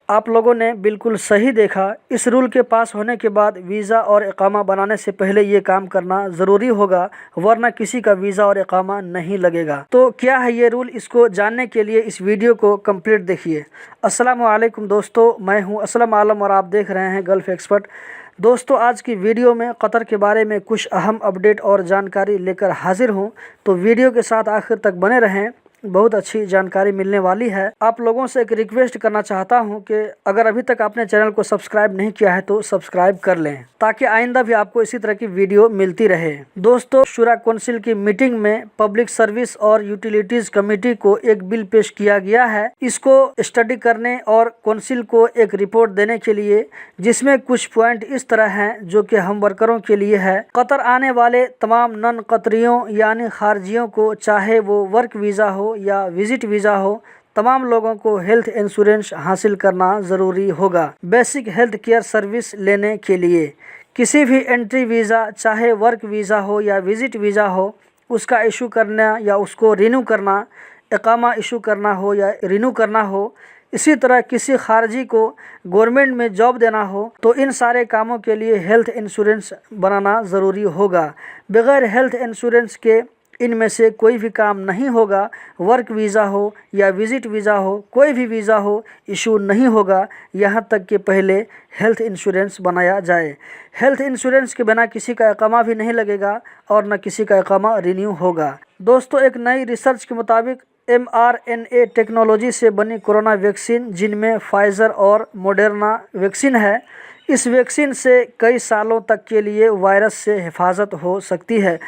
आप लोगों ने बिल्कुल सही देखा। इस रूल के पास होने के बाद वीज़ा और इकामा बनाने से पहले ये काम करना ज़रूरी होगा, वरना किसी का वीज़ा और इकामा नहीं लगेगा। तो क्या है ये रूल, इसको जानने के लिए इस वीडियो को कंप्लीट देखिए। अस्सलाम वालेकुम दोस्तों, मैं हूं असलम आलम और आप देख रहे हैं गल्फ़ एक्सपर्ट। दोस्तों, आज की वीडियो में कतर के बारे में कुछ अहम अपडेट और जानकारी लेकर हाजिर हूं, तो वीडियो के साथ आखिर तक बने रहें, बहुत अच्छी जानकारी मिलने वाली है। आप लोगों से एक रिक्वेस्ट करना चाहता हूं कि अगर अभी तक आपने चैनल को सब्सक्राइब नहीं किया है तो सब्सक्राइब कर लें, ताकि आइंदा भी आपको इसी तरह की वीडियो मिलती रहे। दोस्तों, शुरा काउंसिल की मीटिंग में पब्लिक सर्विस और यूटिलिटीज कमेटी को एक बिल पेश किया गया है। इसको स्टडी करने और काउंसिल को एक रिपोर्ट देने के लिए, जिसमें कुछ पॉइंट इस तरह हैं जो कि हम वर्करों के लिए है। कतर आने वाले तमाम नन कतरियों यानी खारजियों को, चाहे वो वर्क वीज़ा हो या विजिट वीज़ा हो, तमाम लोगों को हेल्थ इंश्योरेंस हासिल करना ज़रूरी होगा। बेसिक हेल्थ केयर सर्विस लेने के लिए किसी भी एंट्री वीज़ा, चाहे वर्क वीज़ा हो या विजिट वीज़ा हो, उसका इशू करना या उसको रिन्यू करना, इकामा इशू करना हो या रिन्यू करना हो, इसी तरह किसी खारजी को गवर्नमेंट में जॉब देना हो, तो इन सारे कामों के लिए हेल्थ इंश्योरेंस बनाना ज़रूरी होगा। बगैर हेल्थ इंश्योरेंस के इनमें से कोई भी काम नहीं होगा। वर्क वीज़ा हो या विजिट वीज़ा हो, कोई भी वीज़ा हो, इशू नहीं होगा यहाँ तक कि पहले हेल्थ इंश्योरेंस बनाया जाए। हेल्थ इंश्योरेंस के बिना किसी का इकामा भी नहीं लगेगा और न किसी का इकामा रिन्यू होगा। दोस्तों, एक नई रिसर्च के मुताबिक mRNA टेक्नोलॉजी से बनी कोरोना वैक्सीन, जिनमें फाइज़र और मॉडर्ना वैक्सीन है, इस वैक्सीन से कई सालों तक के लिए वायरस से हिफाजत हो सकती है।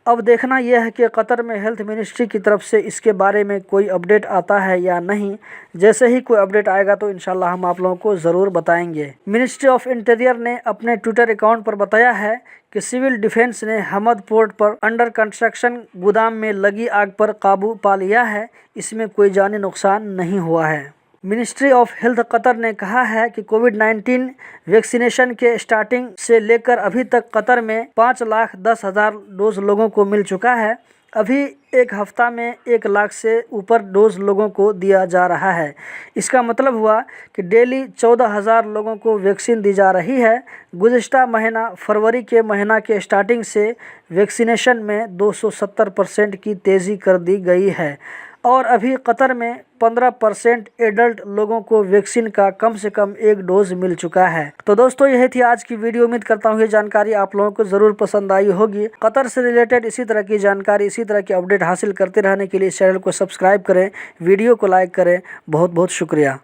अब देखना यह है कि कतर में हेल्थ मिनिस्ट्री की तरफ से इसके बारे में कोई अपडेट आता है या नहीं। जैसे ही कोई अपडेट आएगा तो इंशाल्लाह हम आप लोगों को ज़रूर बताएंगे। मिनिस्ट्री ऑफ इंटीरियर ने अपने ट्विटर अकाउंट पर बताया है कि सिविल डिफेंस ने हमद पोर्ट पर अंडर कंस्ट्रक्शन गोदाम में लगी आग पर काबू पा लिया है। इसमें कोई जानी नुकसान नहीं हुआ है। मिनिस्ट्री ऑफ हेल्थ कतर ने कहा है कि कोविड-19 वैक्सीनेशन के स्टार्टिंग से लेकर अभी तक कतर में 5,10,000 डोज लोगों को मिल चुका है। अभी एक हफ्ता में 1 लाख से ऊपर डोज लोगों को दिया जा रहा है। इसका मतलब हुआ कि डेली 14,000 लोगों को वैक्सीन दी जा रही है। गुज़िश्ता महीना फरवरी के महीना के स्टार्टिंग से वैक्सीनेशन में 270% की तेज़ी कर दी गई है और अभी कतर में 15% एडल्ट लोगों को वैक्सीन का कम से कम 1 डोज मिल चुका है। तो दोस्तों, यही थी आज की वीडियो। उम्मीद करता हूँ ये जानकारी आप लोगों को ज़रूर पसंद आई होगी। कतर से रिलेटेड इसी तरह की जानकारी, इसी तरह की अपडेट हासिल करते रहने के लिए चैनल को सब्सक्राइब करें, वीडियो को लाइक करें। बहुत बहुत शुक्रिया।